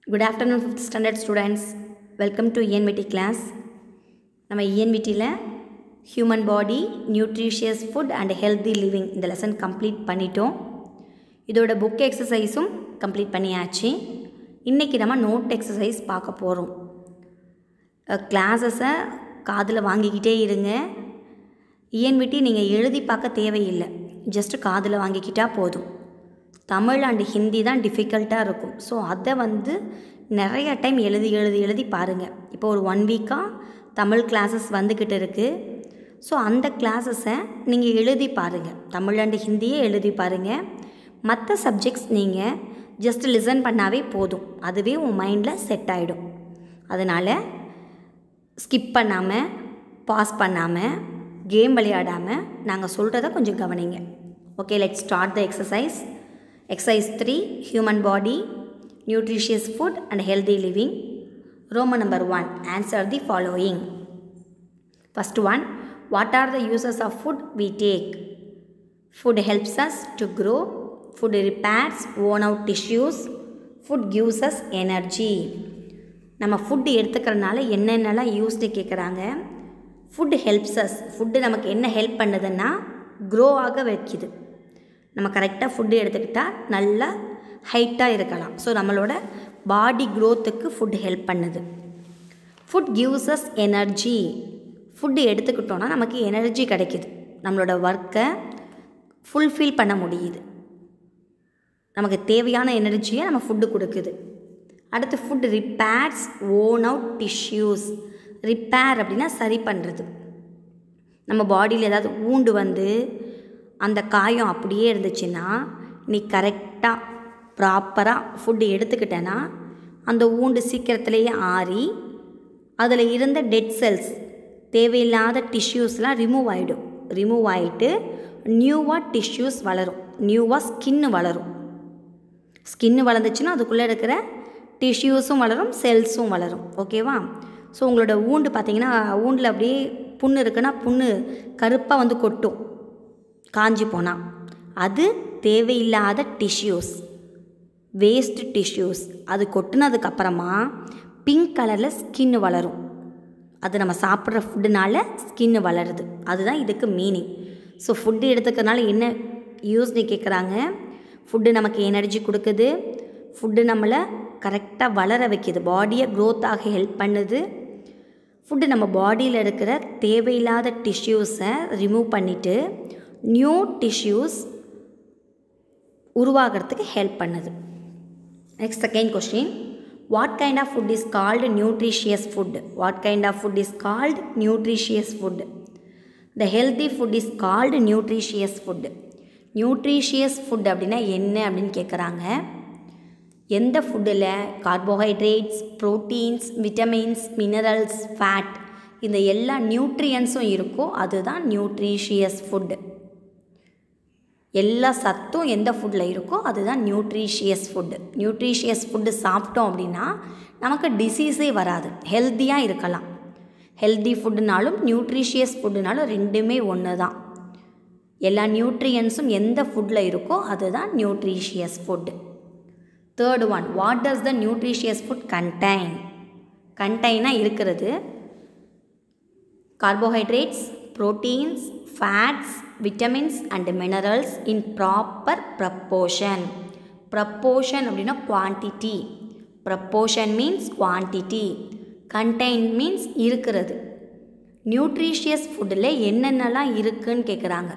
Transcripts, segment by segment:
Good afternoon, 5th standard students. Welcome to ENVT class. நம்ம ENVTல human body, nutritious food and healthy living இந்த lesson complete பண்ணிட்டோம். இதோட book exerciseம் complete பண்ணியாச்சு. இன்னைக்கு நம்ம note exercise பார்க்க போறோம். கிளாஸஸை காதில் வாங்கிக்கிட்டே இருங்க. ENVT நீங்கள் எழுதி பார்க்க தேவையில்லை, ஜஸ்ட் காதில் வாங்கிக்கிட்டா போதும். தமிழ் அண்ட் ஹிந்தி தான் டிஃபிகல்ட்டாக இருக்கும். ஸோ அதை நிறைய டைம் எழுதி பாருங்கள். இப்போ ஒரு 1 வீக்காக தமிழ் கிளாஸஸ் வந்துக்கிட்டு இருக்குது. ஸோ அந்த கிளாஸஸை நீங்கள் எழுதி பாருங்கள், தமிழ் அண்ட் ஹிந்தியே எழுதி பாருங்கள். மற்ற சப்ஜெக்ட்ஸ் நீங்கள் ஜஸ்ட் லிசன் பண்ணாவே போதும், அதுவே உன் மைண்டில் செட் ஆகிடும். அதனால் ஸ்கிப் பண்ணாமல், பாஸ் பண்ணாமல், கேம் விளையாடாமல் நாங்கள் சொல்கிறத கொஞ்சம் கவனிங்க. Okay, let's start the exercise. Exercise 3, human body, nutritious food and healthy living. Roman number 1, answer the following. First one, what are the uses of food we take? Food helps us to grow. Food repairs worn out tissues. Food gives us energy. நம்ம food எடுத்துக்கிறதுனால என்னென்னலாம் யூஸ்னு கேட்குறாங்க. Food helps as, food நமக்கு என்ன help பண்ணுதுன்னா grow ஆக வைக்குது. நம்ம கரெக்டாக ஃபுட்டு எடுத்துக்கிட்டால் நல்லா ஹைட்டாக இருக்கலாம். ஸோ நம்மளோட பாடி க்ரோத்துக்கு ஃபுட் ஹெல்ப் பண்ணுது. Food gives us energy. Food எடுத்துக்கிட்டோன்னா நமக்கு எனர்ஜி கிடைக்கிது, நம்மளோட ஒர்க்கை ஃபுல்ஃபில் பண்ண முடியுது. நமக்கு தேவையான எனர்ஜியை நம்ம ஃபுட்டு கொடுக்குது. அடுத்து food repairs own out tissues. Repair அப்படின்னா சரி பண்ணுறது. நம்ம பாடியில் ஏதாவது ஊண்டு அந்த காயம் அப்படியே இருந்துச்சுன்னா நீ கரெக்டாக ப்ராப்பராக ஃபுட்டு எடுத்துக்கிட்டேன்னா அந்த ஊண்டு சீக்கிரத்துலேயே ஆறி அதில் இருந்த டெட் செல்ஸ், தேவையில்லாத டிஷ்யூஸ்லாம் ரிமூவ் ஆகிடும். ரிமூவ் ஆகிட்டு நியூவாக டிஷ்யூஸ் வளரும், நியூவாக ஸ்கின்னு வளரும். ஸ்கின்னு வளர்ந்துச்சுன்னா அதுக்குள்ளே இருக்கிற டிஷ்யூஸும் வளரும், செல்ஸும் வளரும். ஓகேவா? ஸோ உங்களோட ஊண்டு பார்த்திங்கன்னா, ஊண்டில் அப்படியே புண்ணு இருக்குன்னா புண்ணு கருப்பாக கொட்டும் காஞ்சி போனால். அது தேவையில்லாத டிஷ்யூஸ், வேஸ்ட் டிஷ்யூஸ். அது கொட்டினதுக்கப்புறமா பிங்க் கலரில் ஸ்கின்னு வளரும். அது நம்ம சாப்பிட்ற ஃபுட்டுனால ஸ்கின்னு வளருது. அதுதான் இதுக்கு மீனிங். ஸோ ஃபுட்டு எடுத்துக்கிறதுனால என்ன யூஸ்னு கேட்குறாங்க. ஃபுட்டு நமக்கு எனர்ஜி கொடுக்குது, ஃபுட்டு நம்மளை கரெக்டாக வளர வைக்கிது, பாடியை க்ரோத்தாக ஹெல்ப் பண்ணுது. ஃபுட்டு நம்ம பாடியில் இருக்கிற தேவையில்லாத டிஷ்யூஸை ரிமூவ் பண்ணிவிட்டு நியூ டிஷ்யூஸ் உருவாகிறதுக்கு ஹெல்ப் பண்ணுது. Next second question, what kind of food is called nutritious food? What kind of food is called nutritious food? The healthy food is called nutritious food. Nutritious food அப்படின்னா என்ன அப்படின்னு கேட்குறாங்க. எந்த ஃபுட்டில் carbohydrates, proteins, vitamins, minerals, fat, இந்த எல்லா நியூட்ரியன்ஸும் இருக்கோ அதுதான் நியூட்ரிஷியஸ் ஃபுட்டு. எல்லா சத்தும் எந்த ஃபுட்டில் இருக்கோ அதுதான் நியூட்ரிஷியஸ் ஃபுட்டு. நியூட்ரிஷியஸ் ஃபுட்டு சாப்பிட்டோம் அப்படின்னா நமக்கு டிசீஸே வராது, ஹெல்த்தியாக இருக்கலாம். ஹெல்தி ஃபுட்டுனாலும் நியூட்ரிஷியஸ் ஃபுட்டுனாலும் ரெண்டுமே ஒன்று தான். எல்லா நியூட்ரியன்ஸும் எந்த ஃபுட்டில் இருக்கோ அதுதான் nutritious food. Third one, what does the nutritious food contain? கண்டைனாக இருக்கிறது carbohydrates, proteins, fats, vitamins and minerals in proper proportion. Proportion அப்படின்னா quantity. Proportion means quantity. Contain means இருக்கிறது. நியூட்ரிஷியஸ் ஃபுட்டில் என்னென்னலாம் இருக்குன்னு கேட்குறாங்க.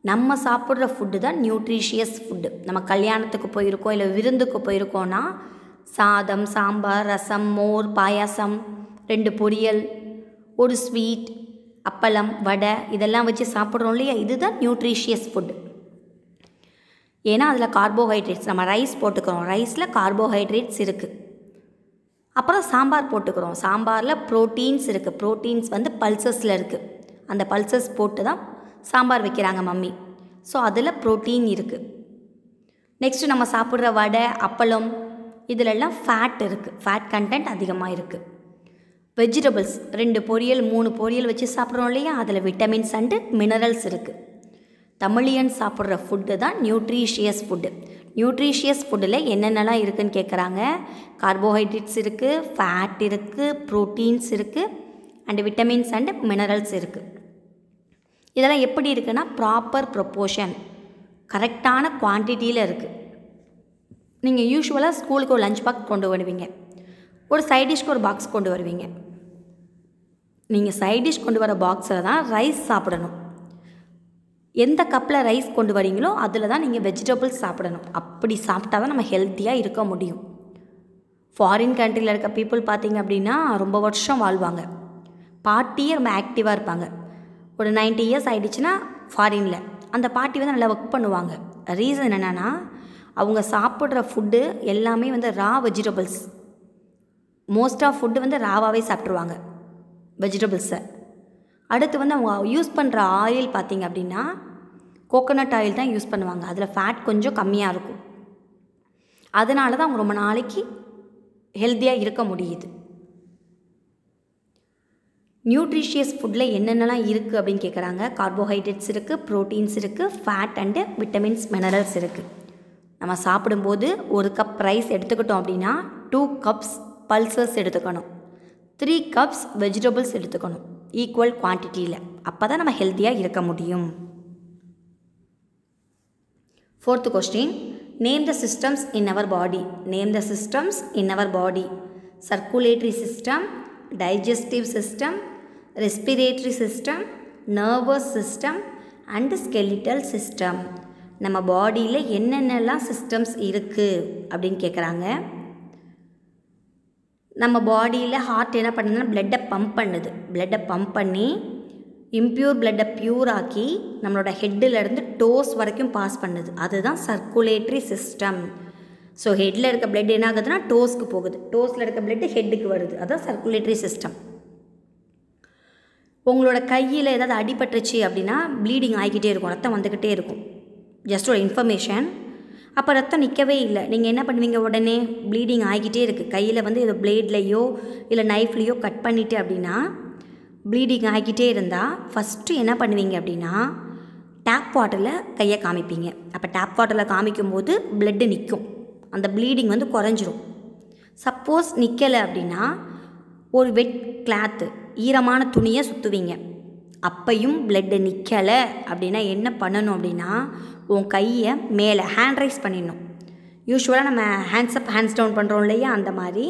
நம்ம சாப்பிட்ற ஃபுட்டு தான் நியூட்ரிஷியஸ் ஃபுட்டு. நம்ம கல்யாணத்துக்கு போயிருக்கோம், இல்லை விருந்துக்கு போயிருக்கோன்னா சாதம், சாம்பார், ரசம், மோர், பாயாசம், 2 பொரியல், ஒரு ஸ்வீட், அப்பளம், வடை, இதெல்லாம் வச்சு சாப்பிட்றோம் இல்லையா, இதுதான் நியூட்ரிஷியஸ் ஃபுட். ஏன்னா அதில் கார்போஹைட்ரேட்ஸ், நம்ம ரைஸ் போட்டுக்கிறோம், ரைஸில் கார்போஹைட்ரேட்ஸ் இருக்குது. அப்புறம் சாம்பார் போட்டுக்கிறோம், சாம்பாரில் ப்ரோட்டீன்ஸ் இருக்குது, ப்ரோட்டீன்ஸ் பல்சஸில் இருக்குது. அந்த பல்சஸ் போட்டு தான் சாம்பார் வைக்கிறாங்க மம்மி. ஸோ அதில் ப்ரோட்டீன் இருக்குது. நெக்ஸ்ட்டு நம்ம சாப்பிட்ற வடை, அப்பளம், இதிலெல்லாம் ஃபேட் இருக்குது, ஃபேட் கண்டென்ட் அதிகமாக இருக்குது. வெஜிடபிள்ஸ் 2 பொரியல் 3 பொரியல் வச்சு சாப்பிட்றோம் இல்லையா, அதில் விட்டமின்ஸ் அண்டு மினரல்ஸ் இருக்குது. தமிழியன் சாப்பிட்ற ஃபுட்டு தான் நியூட்ரிஷியஸ் ஃபுட்டு. நியூட்ரிஷியஸ் ஃபுட்டில் என்னென்னலாம் இருக்குதுன்னு கேட்குறாங்க. கார்போஹைட்ரேட்ஸ் இருக்குது, ஃபேட் இருக்குது, ப்ரோட்டீன்ஸ் இருக்குது, அண்டு விட்டமின்ஸ் அண்டு மினரல்ஸ் இருக்குது. இதெல்லாம் எப்படி இருக்குன்னா ப்ராப்பர் ப்ரொப்போர்ஷன், கரெக்டான குவான்டிட்டியில் இருக்குது. நீங்கள் யூஸ்வலாக ஸ்கூலுக்கு ஒரு லஞ்ச் பாக்ஸ் கொண்டு வருவீங்க, ஒரு சைட் டிஷ்க்கு ஒரு பாக்ஸ் கொண்டு வருவீங்க. நீங்கள் சைட் டிஷ் கொண்டு வர பாக்ஸில் தான் ரைஸ் சாப்பிடணும். எந்த கப்பில் ரைஸ் கொண்டு வரீங்களோ அதில் தான் நீங்கள் வெஜிடபிள்ஸ் சாப்பிடணும். அப்படி சாப்பிட்டா தான் நம்ம ஹெல்த்தியாக இருக்க முடியும். ஃபாரின் கண்ட்ரியில் இருக்க பீப்புள் பார்த்திங்க அப்படின்னா ரொம்ப வருஷம் வாழ்வாங்க, பாட்டியே ரொம்ப ஆக்டிவாக இருப்பாங்க. ஒரு 90 இயர்ஸ் ஆகிடுச்சுன்னா ஃபாரினில் அந்த பாட்டி வந்து நல்லா ஒர்க் பண்ணுவாங்க. ரீசன் என்னென்னா அவங்க சாப்பிட்ற ஃபுட்டு எல்லாமே வந்து ரா வெஜிடபிள்ஸ். மோஸ்ட் ஆஃப் ஃபுட்டு வந்து ராவாகவே சாப்பிட்ருவாங்க வெஜிடபிள்ஸை. அடுத்து வந்து அவங்க யூஸ் பண்ணுற ஆயில் பார்த்திங்க அப்படின்னா கோகோனட் ஆயில் தான் யூஸ் பண்ணுவாங்க. அதில் ஃபேட் கொஞ்சம் கம்மியாக இருக்கும். அதனால தான் அவங்க ரொம்ப நாளைக்கு ஹெல்த்தியாக இருக்க முடியுது. நியூட்ரிஷியஸ் ஃபுட்டில் என்னென்னலாம் இருக்குது அப்படின்னு கேட்குறாங்க. கார்போஹைட்ரேட்ஸ் இருக்குது, ப்ரோட்டீன்ஸ் இருக்குது, ஃபேட் அண்டு விட்டமின்ஸ் மினரல்ஸ் இருக்குது. நம்ம சாப்பிடும்போது ஒரு கப் ரைஸ் எடுத்துக்கிட்டோம் அப்படின்னா 2 கப்ஸ் பல்சஸ் எடுத்துக்கணும், 3 கப்ஸ் வெஜிடபிள்ஸ் எடுத்துக்கணும் ஈக்குவல் குவான்டிட்டியில். அப்போ தான் நம்ம ஹெல்த்தியாக இருக்க முடியும். 4th question, name the systems in our body. Name the systems in our body. Circulatory system, digestive system, respiratory system, nervous system and skeletal system. நம்ம பாடியில் என்னென்னலாம் சிஸ்டம்ஸ் இருக்குது அப்படின்னு கேட்குறாங்க. நம்ம பாடியில் ஹார்ட் என்ன பண்ணுதுன்னா பிளட்டை பம்ப் பண்ணுது. பிளட்டை பம்ப் பண்ணி இம்ப்யூர் பிளட்டை ப்யூர் ஆக்கி நம்மளோட ஹெட்டிலேருந்து டோஸ் வரைக்கும் பாஸ் பண்ணுது. அதுதான் சர்க்குலேட்ரி சிஸ்டம். ஸோ ஹெட்டில் இருக்க பிளட் என்ன ஆகுதுன்னா டோஸ்க்கு போகுது, டோஸில் இருக்க பிளட்டு ஹெட்டுக்கு வருது. அதுதான் சர்க்குலேட்ரி சிஸ்டம். உங்களோட கையில் ஏதாவது அடிபட்டுருச்சு அப்படின்னா ப்ளீடிங் ஆகிக்கிட்டே இருக்கும், ரத்தம் வந்துக்கிட்டே இருக்கும். ஜஸ்ட் ஒரு இன்ஃபர்மேஷன். அப்போ ரத்தம் நிற்கவே இல்லை, நீங்கள் என்ன பண்ணுவீங்க, உடனே ப்ளீடிங் ஆகிக்கிட்டே இருக்குது. கையில் வந்து ஏதோ பிளேட்லேயோ இல்லை நைஃப்லேயோ கட் பண்ணிவிட்டு அப்படின்னா ப்ளீடிங் ஆகிக்கிட்டே இருந்தால் ஃபஸ்ட்டு என்ன பண்ணுவீங்க அப்படின்னா டேப் வாட்டரில் கையை காமிப்பீங்க. அப்போ டேப் வாட்டரில் காமிக்கும்போது பிளட்டு நிற்கும், அந்த ப்ளீடிங் வந்து குறைஞ்சிரும். சப்போஸ் நிற்கலை அப்படின்னா ஒரு வெட் கிளாத்து, ஈரமான துணியை சுற்றுவீங்க. அப்பையும் பிளட்டு நிற்கலை அப்படின்னா என்ன பண்ணணும் அப்படின்னா உன் கையை மேலே ஹேண்ட் ரைஸ் பண்ணிடணும். யூஸ்வலாக நம்ம ஹேண்ட்ஸ் அப் ஹேண்ட்ஸ் டவுன் பண்ணுறோம் இல்லையா, அந்த மாதிரி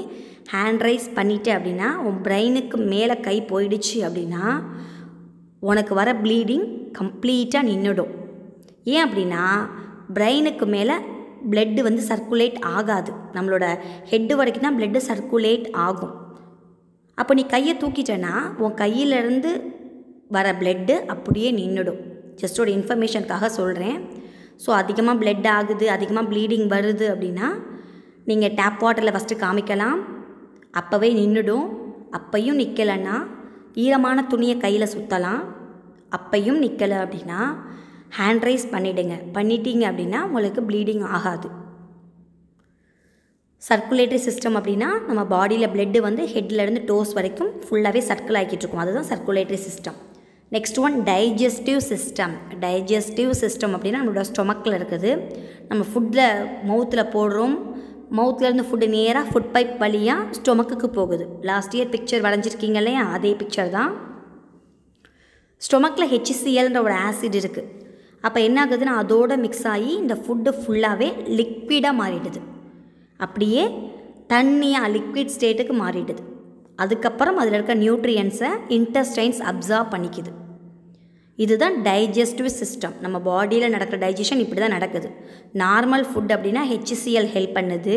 ஹேண்ட் ரைஸ் பண்ணிவிட்டு அப்படின்னா உன் பிரெயினுக்கு மேலே கை போயிடுச்சு அப்படின்னா உனக்கு வர ப்ளீடிங் கம்ப்ளீட்டாக நின்றுடும். ஏன் அப்படின்னா பிரெயினுக்கு மேலே பிளட்டு வந்து சர்க்குலேட் ஆகாது, நம்மளோட ஹெட்டு வரைக்கும் தான் பிளட்டு சர்க்குலேட் ஆகும். அப்போ நீ கையை தூக்கிட்டேன்னா உன் கையிலேருந்து வர பிளட்டு அப்படியே நின்றுடும். ஜஸ்ட் ஒரு இன்ஃபர்மேஷனுக்காக சொல்கிறேன். ஸோ அதிகமாக பிளட் ஆகுது, அதிகமாக ப்ளீடிங் வருது அப்படின்னா நீங்கள் டேப் வாட்டரில் ஃபஸ்ட்டு காமிக்கலாம், அப்போவே நின்றுடும். அப்பையும் நிற்கலைன்னா ஈரமான துணியை கையில் சுற்றலாம். அப்பையும் நிற்கலை அப்படின்னா ஹேண்ட் ரைஸ் பண்ணிட்டீங்க அப்படின்னா உங்களுக்கு ப்ளீடிங் ஆகாது. சர்க்குலேட்டரி சிஸ்டம் அப்படின்னா நம்ம பாடியில் பிளட்டு வந்து ஹெட்லேருந்து டோஸ் வரைக்கும் ஃபுல்லாகவே சர்க்கிள் ஆகிக்கிட்டு இருக்கும், அதுதான் circulatory system. Next one digestive system. Digestive system அப்படின்னா நம்மளோட ஸ்டொமக்கில் இருக்குது. நம்ம ஃபுட்டில் மவுத்தில் போடுறோம், மவுத்துலேருந்து ஃபுட்டு நேராக ஃபுட் பைப் வழியாக ஸ்டொமக்குக்கு போகுது. லாஸ்ட் இயர் பிக்சர் வரைஞ்சிருக்கீங்க இல்லையா, அதே பிக்சர் தான். ஸ்டொமக்கில் HClன்ற ஒரு ஆசிட் இருக்குது. அப்போ என்ன ஆகுதுன்னா அதோடு மிக்ஸ் ஆகி இந்த ஃபுட்டு ஃபுல்லாகவே லிக்விடாக மாறிடுது, அப்படியே தண்ணியாக லிக்விட் ஸ்டேட்டுக்கு மாறிடுது. அதுக்கப்புறம் அதில் இருக்க நியூட்ரியன்ஸை இன்டெஸ்டைன்ஸ் அப்சார்ப் பண்ணிக்குது. இதுதான் டைஜஸ்டிவ் சிஸ்டம். நம்ம பாடியில் நடக்கிற டைஜஷன் இப்படி தான் நடக்குது. நார்மல் ஃபுட் அப்படின்னா HCl ஹெல்ப் பண்ணுது.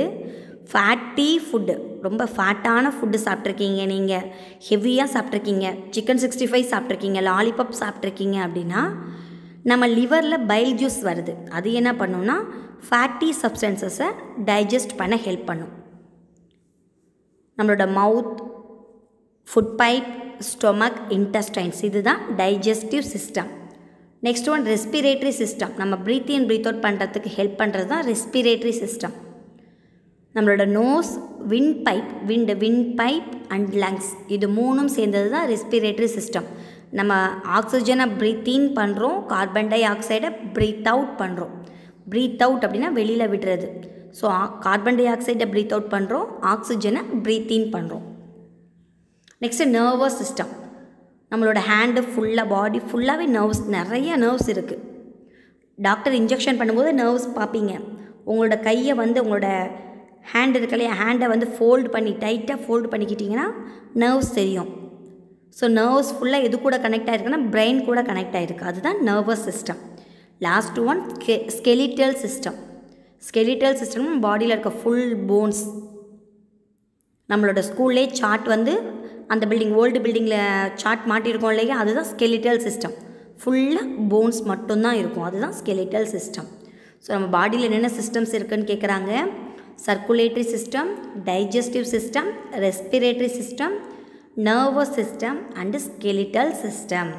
ஃபேட்டி ஃபுட்டு, ரொம்ப ஃபேட்டான ஃபுட்டு சாப்பிட்ருக்கீங்க, நீங்கள் ஹெவியாக சாப்பிட்ருக்கீங்க, சிக்கன் 65 சாப்பிட்ருக்கீங்க, லாலிபாப் சாப்பிட்ருக்கீங்க அப்படின்னா நம்ம லிவரில் பைல் ஜூஸ் வருது. அது என்ன பண்ணுன்னா ஃபேட்டி சப்ஸ்டன்சஸை டைஜஸ்ட் பண்ண ஹெல்ப் பண்ணும். நம்மளோட mouth, food pipe, stomach, intestines, இதுதான் digestive system. Next one respiratory system. நம்ம ப்ரீத் இன் ப்ரீத் அவுட் பண்ணுறதுக்கு ஹெல்ப் பண்ணுறது தான் ரெஸ்பிரேட்டரி சிஸ்டம். நம்மளோட nose, wind pipe and lungs, இது மூணும் சேர்ந்தது தான் ரெஸ்பிரேட்டரி சிஸ்டம். நம்ம ஆக்சிஜனை ப்ரீத் இன் பண்ணுறோம், கார்பன் டை ஆக்சைடை ப்ரீத் அவுட் பண்ணுறோம். ப்ரீத் அவுட் அப்படின்னா வெளியில் விடுறது. ஸோ கார்பன் டை ஆக்சைடை ப்ரீத் அவுட் பண்ணுறோம், ஆக்சிஜனை ப்ரீத் இன் பண்ணுறோம். Next nervous system. நம்மளோட ஹேண்டு ஃபுல்லாக, பாடி ஃபுல்லாகவே நர்வ்ஸ், நிறைய நர்வ்ஸ் இருக்குது. டாக்டர் இன்ஜெக்ஷன் பண்ணும்போது நர்வ்ஸ் பார்ப்பீங்க. உங்களோட கையை வந்து உங்களோட ஹேண்ட் இருக்கு இல்லையா, ஹேண்டை வந்து ஃபோல்டு பண்ணி டைட்டாக ஃபோல்டு பண்ணிக்கிட்டிங்கன்னா நர்வ்ஸ் தெரியும். ஸோ நர்வ்ஸ் ஃபுல்லாக எது கூட கனெக்ட் ஆகிருக்குன்னா பிரெயின் கூட கனெக்ட் ஆகிருக்கு. அதுதான் nervous system. Last one skeletal system. Skeletal system பாடியில் இருக்க ஃபுல் போன்ஸ். நம்மளோட ஸ்கூல்லே சார்ட் வந்து அந்த பில்டிங், ஓல்டு பில்டிங்கில் சார்ட் மாட்டியிருக்கோம் இல்லையா, அதுதான் ஸ்கெலிட்டல் சிஸ்டம். ஃபுல்லாக போன்ஸ் மட்டும்தான் இருக்கும், அதுதான் ஸ்கெலிட்டல் சிஸ்டம். ஸோ நம்ம பாடியில் என்னென்ன சிஸ்டம்ஸ் இருக்குதுன்னு கேட்குறாங்க. Circulatory system, digestive system, respiratory system, nervous system and skeletal system.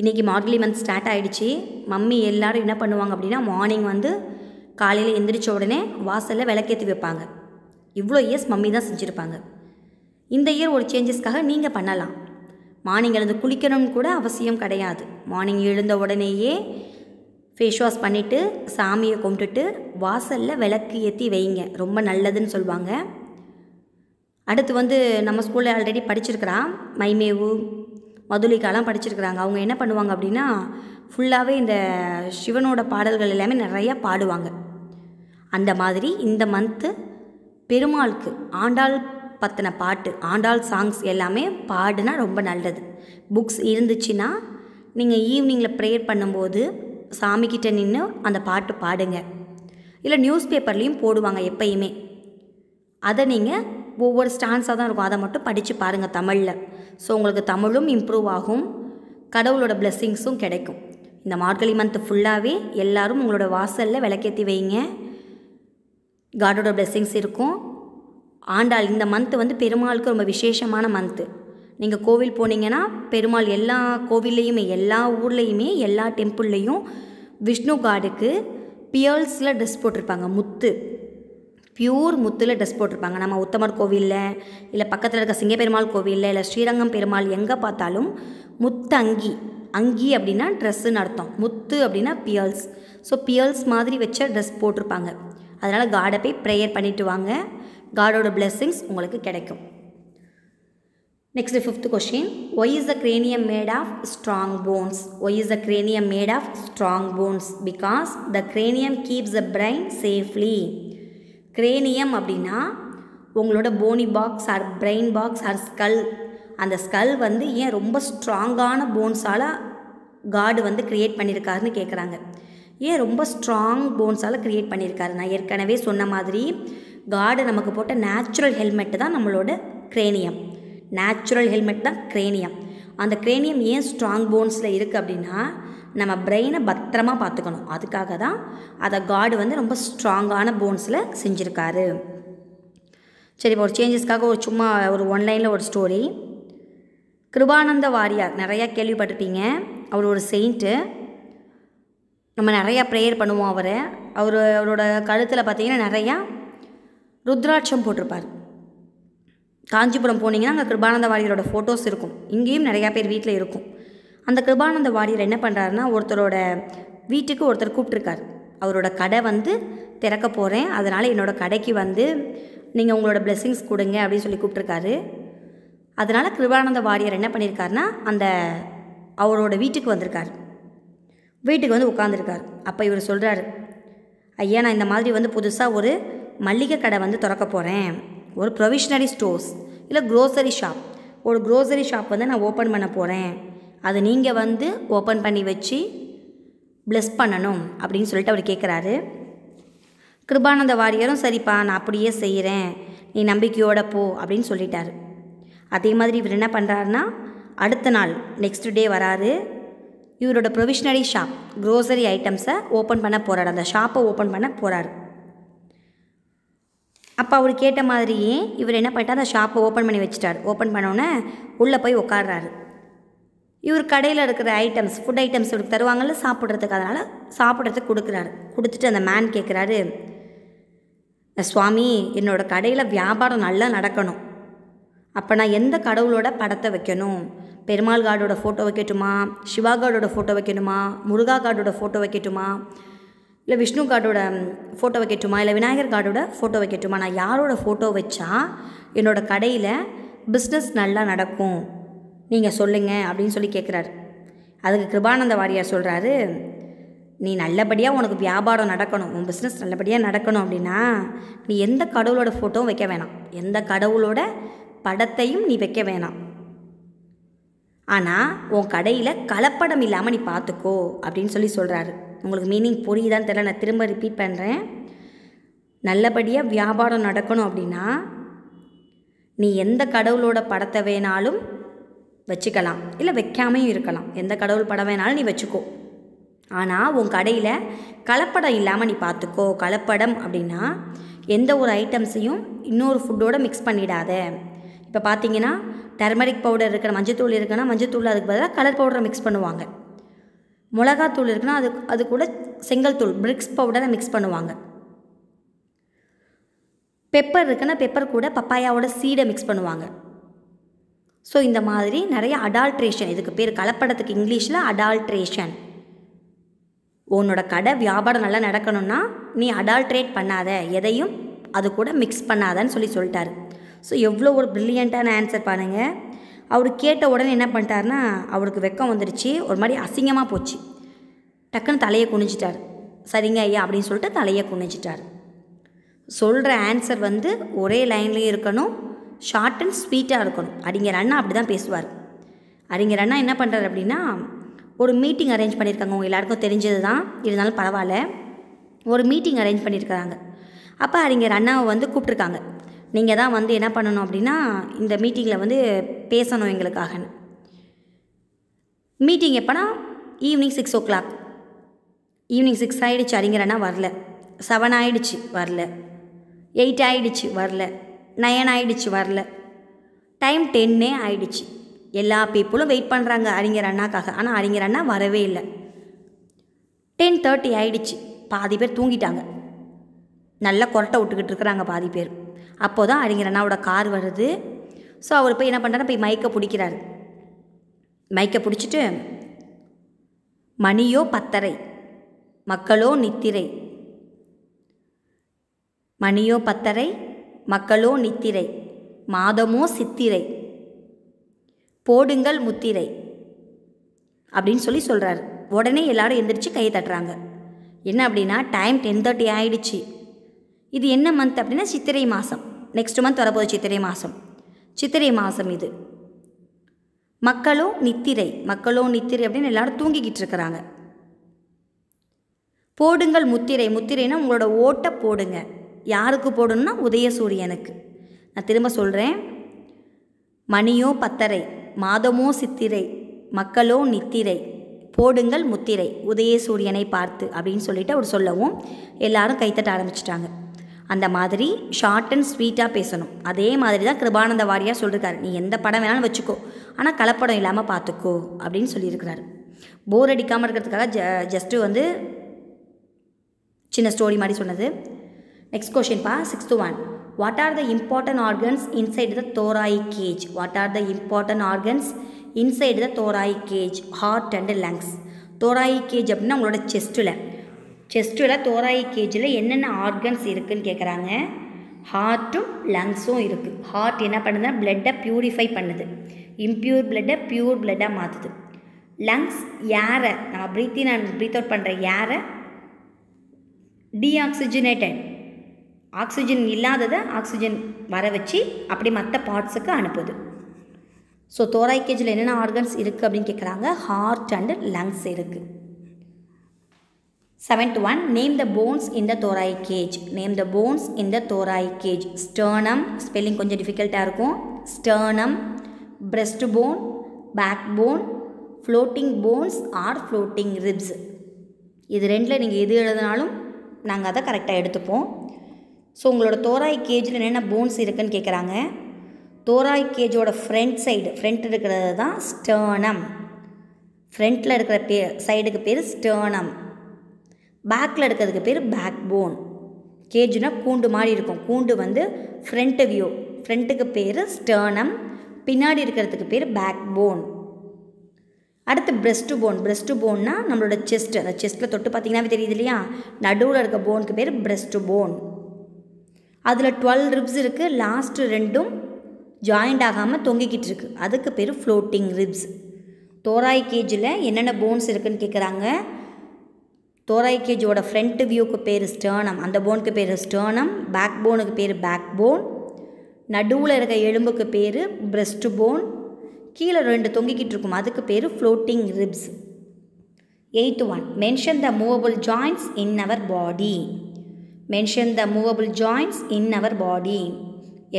இன்றைக்கி மார்கழி மந்த் ஸ்டார்ட் ஆகிடுச்சு. மம்மி எல்லோரும் என்ன பண்ணுவாங்க அப்படின்னா, மார்னிங் வந்து காலையில் எந்திரிச்ச உடனே வாசலில் விளக்கேற்றி வைப்பாங்க. இவ்வளோ இயர்ஸ் மம்மி தான் செஞ்சுருப்பாங்க. இந்த இயர் ஒரு சேஞ்சஸ்க்காக நீங்கள் பண்ணலாம். மார்னிங் எழுந்து குளிக்கணும்னு கூட அவசியம் கிடையாது. மார்னிங் எழுந்த உடனேயே ஃபேஸ் வாஷ் பண்ணிவிட்டு சாமியை கும்பிட்டுட்டு வாசலில் விளக்கு ஏற்றி வைங்க, ரொம்ப நல்லதுன்னு சொல்லுவாங்க. அடுத்து வந்து நம்ம ஸ்கூலில் ஆல்ரெடி படிச்சிருக்கிறான், மைமேவு, மதுலிகாலாம் படிச்சிருக்கிறாங்க. அவங்க என்ன பண்ணுவாங்க அப்படின்னா, ஃபுல்லாகவே இந்த சிவனோட பாடல்கள் எல்லாமே நிறையா பாடுவாங்க. அந்த மாதிரி இந்த மந்த்து பெருமாளுக்கு ஆண்டாள் பற்றின பாட்டு, ஆண்டாள் சாங்ஸ் எல்லாமே பாடுனா ரொம்ப நல்லது. புக்ஸ் இருந்துச்சுன்னா நீங்கள் ஈவினிங்கில் ப்ரேயர் பண்ணும்போது சாமிக்கிட்ட நின்று அந்த பாட்டு பாடுங்க. இல்லை நியூஸ் பேப்பர்லேயும் போடுவாங்க எப்பயுமே. அதை நீங்கள் ஒவ்வொரு ஸ்டான்ஸாக தான் இருக்கும், அதை மட்டும் படித்து பாருங்கள் தமிழில். ஸோ உங்களுக்கு தமிழும் இம்ப்ரூவ் ஆகும், கடவுளோட பிளெஸ்ஸிங்ஸும் கிடைக்கும். இந்த மார்கழி மந்த்து ஃபுல்லாகவே எல்லோரும் உங்களோட வாசலில் விளக்கேற்றி வைங்க, காடோட பிளெஸ்ஸிங்ஸ் இருக்கும். ஆண்டாள் இந்த மந்த்து வந்து பெருமாளுக்கு ரொம்ப விசேஷமான மந்த்து. நீங்கள் கோவில் போனீங்கன்னா பெருமாள் எல்லா கோவில்லையுமே, எல்லா ஊர்லேயுமே, எல்லா டெம்பிள்லேயும் விஷ்ணு காடுக்கு பியர்ஸில் ட்ரெஸ் போட்டிருப்பாங்க. முத்து, பியூர் முத்தில் ட்ரெஸ் போட்டிருப்பாங்க. நம்ம உத்தமர் கோவிலில், இல்லை பக்கத்தில் இருக்க சிங்கப்பெருமாள் கோவிலில், இல்லை ஸ்ரீரங்கம் பெருமாள் எங்கே பார்த்தாலும் முத்து அங்கி. அங்கி அப்படின்னா ட்ரெஸ்ஸுன்னு அர்த்தம், முத்து அப்படின்னா பியர்ஸ். ஸோ பியர்ஸ் மாதிரி வச்ச ட்ரெஸ் போட்டிருப்பாங்க. அதனால் காடை போய் ப்ரேயர் பண்ணிவிட்டு வாங்க, காடோட பிளெஸ்ஸிங்ஸ் உங்களுக்கு கிடைக்கும். Next, fifth question. Why is the cranium made of strong bones? Why is the cranium made of strong bones? Because the cranium keeps the brain safely. Cranium அப்படின்னா உங்களோட bony box or brain box or skull. அந்த skull வந்து ஏன் ரொம்ப ஸ்ட்ராங்கான போன்ஸால் காடு வந்து create பண்ணியிருக்காருன்னு கேட்குறாங்க. ஏன் ரொம்ப ஸ்ட்ராங் போன்ஸால் க்ரியேட் பண்ணியிருக்காரு? நான் ஏற்கனவே சொன்ன மாதிரி காடு நமக்கு போட்ட நேச்சுரல் ஹெல்மெட்டு தான் நம்மளோட கிரேனியம். நேச்சுரல் ஹெல்மெட் தான் கிரேனியம். அந்த கிரேனியம் ஏன் ஸ்ட்ராங் போன்ஸில் இருக்குது அப்படின்னா, நம்ம பிரெயினை பத்திரமாக பார்த்துக்கணும். அதுக்காக தான் அதை காடு வந்து ரொம்ப ஸ்ட்ராங்கான போன்ஸில் செஞ்சுருக்காரு. சரி, இப்போ ஒரு சேஞ்சஸ்க்காக ஒரு சும்மா ஒரு ஒன்லைனில் ஒரு ஸ்டோரி. கிருபானந்த வாரியார் நிறையா கேள்விப்பட்டிருப்பீங்க. அவர் ஒரு செயிண்ட்டு. நம்ம நிறையா ப்ரேயர் பண்ணுவோம் அவரை. அவரோட கழுத்தில் பார்த்திங்கன்னா நிறையா ருத்ராட்சம் போட்டிருப்பார். காஞ்சிபுரம் போனீங்கன்னா அங்கே கிருபானந்த வாரியரோட ஃபோட்டோஸ் இருக்கும். இங்கேயும் நிறையா பேர் வீட்டில் இருக்கும். அந்த கிருபானந்த வாரியர் என்ன பண்ணுறாருன்னா, ஒருத்தரோட வீட்டுக்கு ஒருத்தர் கூப்பிட்ருக்கார். அவரோட கடை வந்து திறக்க போகிறேன், அதனால் என்னோடய கடைக்கு வந்து நீங்கள் உங்களோட பிளெஸ்ஸிங்ஸ் கொடுங்க அப்படின்னு சொல்லி கூப்பிட்ருக்காரு. அதனால் கிருபானந்த வாரியர் என்ன பண்ணியிருக்காருன்னா, அந்த அவரோட வீட்டுக்கு வந்திருக்கார். வீட்டுக்கு வந்து உட்காந்துருக்கார். அப்போ இவர் சொல்கிறாரு, ஐயா, நான் இந்த மாதிரி வந்து புதுசாக ஒரு மளிகை கடை வந்து திறக்க போகிறேன், ஒரு ப்ரொவிஷ்னரி ஸ்டோர்ஸ் இல்லை க்ரோசரி ஷாப், ஒரு க்ரோசரி ஷாப் வந்து நான் ஓப்பன் பண்ண போகிறேன். அது நீங்கள் வந்து ஓப்பன் பண்ணி வச்சு ப்ளெஸ் பண்ணணும் அப்படின்னு சொல்லிட்டு அவர் கேட்குறாரு. கிருபானந்த வாரியரும் சரிப்பா, நான் அப்படியே செய்கிறேன், நீ நம்பிக்கையோடு போ அப்படின்னு சொல்லிட்டாரு. அதே மாதிரி இவர் என்ன பண்ணுறாருன்னா, அடுத்த நாள் நெக்ஸ்ட் டே வராரு. இவரோட ப்ரொவிஷ்னரி ஷாப், க்ரோசரி ஐட்டம்ஸை ஓப்பன் பண்ண போகிறாரு. அந்த ஷாப்பை ஓப்பன் பண்ண போகிறாரு. அப்போ அவர் கேட்ட மாதிரியே இவர் என்ன பண்ணிட்டார், அந்த ஷாப்பை ஓப்பன் பண்ணி வச்சுட்டார். ஓப்பன் பண்ணோன்னே உள்ளே போய் உட்காடுறாரு. இவர் கடையில் இருக்கிற ஐட்டம்ஸ், ஃபுட் ஐட்டம்ஸ் இவருக்கு தருவாங்கள்ல சாப்பிட்றதுக்கு, அதனால் சாப்பிட்றதுக்கு கொடுக்குறாரு. கொடுத்துட்டு அந்த மேன் கேட்குறாரு, சுவாமி, என்னோடய கடையில் வியாபாரம் நல்லா நடக்கணும், அப்போ நான் எந்த கடவுளோட படத்தை வைக்கணும்? பெருமாள் காடோட ஃபோட்டோ வைக்கட்டுமா, சிவா காடோட ஃபோட்டோ வைக்கணுமா, முருகா காடோட ஃபோட்டோ வைக்கட்டுமா, இல்லை விஷ்ணு கார்டோட ஃபோட்டோ வைக்கட்டுமா, இல்லை விநாயகர் கார்டோட ஃபோட்டோ வைக்கட்டுமா, நான் யாரோட ஃபோட்டோ வச்சா என்னோடய கடையில் பிஸ்னஸ் நல்லா நடக்கும் நீங்கள் சொல்லுங்கள் அப்படின்னு சொல்லி கேட்குறாரு. அதுக்கு கிருபானந்த வாரியார் சொல்கிறாரு, நீ நல்லபடியாக உனக்கு வியாபாரம் நடக்கணும், உன் பிஸ்னஸ் நல்லபடியாக நடக்கணும் அப்படின்னா நீ எந்த கடவுளோட ஃபோட்டோவும் வைக்க வேணாம், எந்த கடவுளோட படத்தையும் நீ வைக்க வேணாம். ஆனால் உன் கடையில் கலப்படம் இல்லாமல் நீ பார்த்துக்கோ அப்படின்னு சொல்லி சொல்கிறாரு. உங்களுக்கு மீனிங் புரியுதான்னு தெரியல, நான் திரும்ப ரிப்பீட் பண்ணுறேன். நல்லபடியாக வியாபாரம் நடக்கணும் அப்படின்னா நீ எந்த கடவுளோட படத்தை வேணாலும் வச்சுக்கலாம், இல்லை வைக்காமையும் இருக்கலாம். எந்த கடவுள் படம் வேணாலும் நீ வச்சுக்கோ, ஆனால் உன் கடையில் கலப்படம் இல்லாமல் நீ பார்த்துக்கோ. கலப்படம் அப்படின்னா எந்த ஒரு ஐட்டம்ஸையும் இன்னொரு ஃபுட்டோடு மிக்ஸ் பண்ணிடாத. இப்போ பார்த்தீங்கன்னா டர்மரிக் பவுடர் இருக்கிற, மஞ்சத்தூள் இருக்குன்னா மஞ்சத்தூள் அதுக்கு பதிலாக கலர் பவுடரை மிக்ஸ் பண்ணுவாங்க. மிளகாத்தூள் இருக்குன்னா அது கூட செங்கல் தூள் பிரிக்ஸ் பவுடரை மிக்ஸ் பண்ணுவாங்க. பெப்பர் இருக்குன்னா பெப்பர் கூட பப்பாயாவோட சீடை மிக்ஸ் பண்ணுவாங்க. ஸோ இந்த மாதிரி நிறைய அடால்ட்ரேஷன், இதுக்கு பேர் கலப்படத்துக்கு இங்கிலீஷில் அடால்ட்ரேஷன். உன்னோட கடை வியாபாரம் நல்லா நடக்கணும்னா நீ அடால்ட்ரேட் பண்ணாத, எதையும் அது கூட மிக்ஸ் பண்ணாதன்னு சொல்லிட்டாரு. ஸோ எவ்வளோ ஒரு ப்ரில்லியண்ட்டான ஆன்சர் பாருங்கள். அவர் கேட்ட உடனே என்ன பண்ணிட்டாருன்னா அவருக்கு வெக்கம் வந்துடுச்சு, ஒரு மாதிரி அசிங்கமாக போச்சு. டக்குன்னு தலையை குனிஞ்சிட்டார். சரிங்க ஐயா அப்படின்னு சொல்லிட்டு தலையை குனிஞ்சிட்டார். சொல்கிற ஆன்சர் வந்து ஒரே லைன்லேயே இருக்கணும், ஷார்ட் அண்ட் ஸ்வீட்டாக இருக்கணும். அறிஞர் அண்ணா அப்படி தான் பேசுவார். அறிஞர் அண்ணா என்ன பண்ணுறாரு அப்படின்னா, ஒரு மீட்டிங் அரேஞ்ச் பண்ணியிருக்காங்க, உங்கள் எல்லாருக்கும் தெரிஞ்சது தான், இருந்தாலும் பரவாயில்ல. ஒரு மீட்டிங் அரேஞ்ச் பண்ணியிருக்கிறாங்க. அப்போ அறிஞர் அண்ணாவை வந்து கூப்பிட்ருக்காங்க, நீங்கள் தான் வந்து என்ன பண்ணணும் அப்படின்னா இந்த மீட்டிங்கில் வந்து பேசணும் எங்களுக்காகன்னு. மீட்டிங் எப்போனா ஈவினிங் 6 o'clock. ஈவினிங் 6 ஆகிடுச்சு, அறிஞர் அண்ணா வரல. 7 ஆகிடுச்சு, வரல. 8 ஆகிடுச்சு, வரல. 9 ஆகிடுச்சு, வரல. டைம் 10 ஆகிடுச்சு. எல்லா பீப்புளும் வெயிட் பண்ணுறாங்க அறிஞர் அண்ணாக்காக, ஆனால் அறிஞர் அண்ணா வரவே இல்லை. 10:30 ஆகிடுச்சு, பாதி பேர் தூங்கிட்டாங்க, நல்லா கொரட்டை விட்டுக்கிட்டு இருக்கிறாங்க பாதி பேர். அப்போ தான் அறிஞர் அண்ணாவோட கார் வருது. ஸோ அவர் போய் என்ன பண்ணுறாரு, போய் மைக்கை பிடிக்கிறாரு. மைக்கை பிடிச்சிட்டு, மணியோ 10:30, மக்களோ நித்திரை, மணியோ 10:30, மக்களோ நித்திரை, மாதமோ சித்திரை, போடுங்கள் முத்திரை அப்படின்னு சொல்லி சொல்கிறாரு. உடனே எல்லாரும் எந்திரிச்சு கை தட்டுறாங்க. என்ன அப்படின்னா டைம் 10:30 ஆகிடுச்சு. இது என்ன மந்த் அப்படின்னா சித்திரை மாதம். நெக்ஸ்ட் மந்த் வரப்போகுது சித்திரை மாதம். சித்திரை மாதம் இது. மக்களோ நித்திரை, மக்களோ நித்திரை அப்படின்னு எல்லாரும் தூங்கிக்கிட்டு இருக்கிறாங்க. போடுங்கள் முத்திரை, முத்திரைன்னா உங்களோட ஓட்டை போடுங்க. யாருக்கு போடணும்னா உதயசூரியனுக்கு. நான் திரும்ப சொல்கிறேன், மணியோ 10:30, மாதமோ சித்திரை, மக்களோ நித்திரை, போடுங்கள் முத்திரை உதயசூரியனை பார்த்து அப்படின்னு சொல்லிட்டு அவர் சொல்லவும் எல்லாரும் கைத்தட்ட ஆரம்பிச்சிட்டாங்க. அந்த மாதிரி ஷார்ட் அண்ட் ஸ்வீட்டாக பேசணும். அதே மாதிரி தான் கிருபானந்த வாரியார் சொல்லியிருக்காரு, நீ எந்த படம் வேணாலும் வச்சுக்கோ, ஆனால் கலப்படம் இல்லாமல் பார்த்துக்கோ அப்படின்னு சொல்லியிருக்கிறாரு. போர் அடிக்காமல் இருக்கிறதுக்காக ஜஸ்ட்டு வந்து சின்ன ஸ்டோரி மாதிரி சொன்னது. நெக்ஸ்ட் கொஷின்ப்பா, 6th one. What are the important organs inside the thoracic cage? What are the important organs inside the thoracic cage? Heart and lungs. thoracic cage அப்படின்னா உங்களோட செஸ்ட்டில் thoracic cageல என்னென்ன ஆர்கன்ஸ் இருக்குதுன்னு கேட்குறாங்க. ஹார்ட்டும் லங்ஸும் இருக்குது. ஹார்ட் என்ன பண்ணுதுன்னா பிளட்டை ப்யூரிஃபை பண்ணுது, இம்ப்யூர் பிளட்டை ப்யூர் பிளட்டாக மாற்றுது. லங்ஸ் ஏரை, நம்ம breathe in and breathe out பண்ணுற ஏரை டீஆக்சிஜனேட்டட், ஆக்சிஜன் இல்லாததை ஆக்சிஜன் வர வச்சு அப்படி மற்ற பார்ட்ஸுக்கு அனுப்புது. ஸோ thoracic cageல என்னென்ன ஆர்கன்ஸ் இருக்குது அப்படின்னு கேட்குறாங்க. ஹார்ட் அண்ட் லங்ஸ் இருக்குது. 7th one. Name the bones in the thoracic cage. Name the bones in the thoracic cage. Sternum, spelling கொஞ்சம் டிஃபிகல்ட்டாக இருக்கும். Sternum, breast bone, backbone, floating bones or floating ribs. இது ரெண்டில் நீங்கள் எது எழுதினாலும் நாங்கள் அதை கரெக்டாக எடுத்துப்போம். ஸோ உங்களோட thoracic cageல என்னென்ன போன்ஸ் இருக்குதுன்னு கேட்குறாங்க. thoracic cageோட ஃப்ரண்ட் இருக்கிறது தான் ஸ்டர்னம். ஃப்ரண்ட்டில் இருக்கிற சைடுக்கு பேர் ஸ்டர்னம். பேக்கில் இருக்கிறதுக்கு பேர் பேக் போன். கேஜுனா கூண்டு மாதிரி இருக்கும். கூண்டு வந்து ஃப்ரண்ட் வியூ. ஃப்ரண்ட்டுக்கு பேர் ஸ்டர்னம், பின்னாடி இருக்கிறதுக்கு பேர் பேக் போன். அடுத்து பிரெஸ்ட் போன். பிரெஸ்ட் போன்னா நம்மளோட செஸ்ட். அந்த செஸ்ட்டில் தொட்டு பார்த்தீங்கன்னாவே தெரியுது இல்லையா, நடுவில் இருக்க போனுக்கு பேர் பிரெஸ்ட் போன். அதில் 12 ரிப்ஸ் இருக்குது. லாஸ்ட்டு 2ம் ஜாயிண்ட் ஆகாமல் தொங்கிக்கிட்டு இருக்குது, அதுக்கு பேர் ஃப்ளோட்டிங் ரிப்ஸ். தோராய் கேஜில் என்னென்ன போன்ஸ் இருக்குதுன்னு கேட்குறாங்க. தோராய் கேஜோட ஃப்ரண்ட் வியூக்கு பேர் ஸ்டர்னம், அந்த போனுக்கு பேர் ஸ்டர்னம். பேக் போனுக்கு பேர் பேக் போன். நடுவில் இருக்க எலும்புக்கு பேர் பிரெஸ்ட் போன். கீழே 2 தொங்கிக்கிட்டு இருக்கும், அதுக்கு பேர் floating ribs. 8th one, mention the movable joints in our body. Mention the movable joints in our body.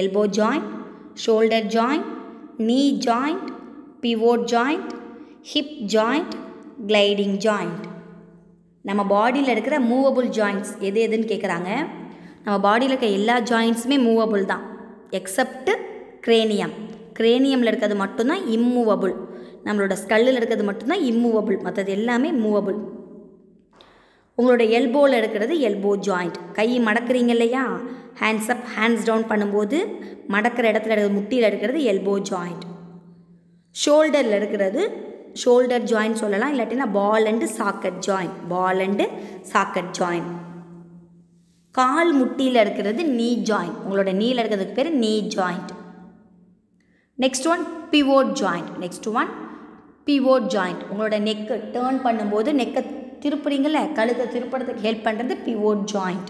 Elbow joint, shoulder joint, knee joint, pivot joint, hip joint, gliding joint. நம்ம பாடியில் இருக்கிற movable joints எது எதுன்னு கேட்குறாங்க. நம்ம பாடியில் இருக்க எல்லா ஜாயின்ட்ஸுமே மூவபிள் தான், எக்ஸப்ட் கிரேனியம். கிரேனியமில் இருக்கிறது மட்டும்தான் இம்மூவபிள். நம்மளோட ஸ்கல்லில் இருக்கிறது மட்டும்தான் இம்மூவபிள், மற்றது எல்லாமே மூவபிள். உங்களோட எல்போவில் இருக்கிறது எல்போ ஜாயிண்ட். கை மடக்குறீங்க இல்லையா, ஹேண்ட்ஸ் அப் ஹேண்ட்ஸ் டவுன் பண்ணும்போது மடக்கிற இடத்துல இருக்கிறது, முட்டியில் இருக்கிறது எல்போ ஜாயிண்ட். ஷோல்டரில் இருக்கிறது ஷோல்டர் ஜாயிண்ட் சொல்லலாம், இல்லாட்டினா ball and socket joint. Ball and socket joint. கால் முட்டியில் இருக்கிறது நீ ஜாயிண்ட். உங்களோட நீயில் இருக்கிறதுக்கு பேர் knee joint. Next one pivot joint. Next one pivot joint. உங்களோட நெக்கு டேர்ன் பண்ணும்போது நெக்கை திருப்புறீங்கள, கழுத்தை திருப்புறதுக்கு ஹெல்ப் பண்ணுறது பிவோட் ஜாயிண்ட்.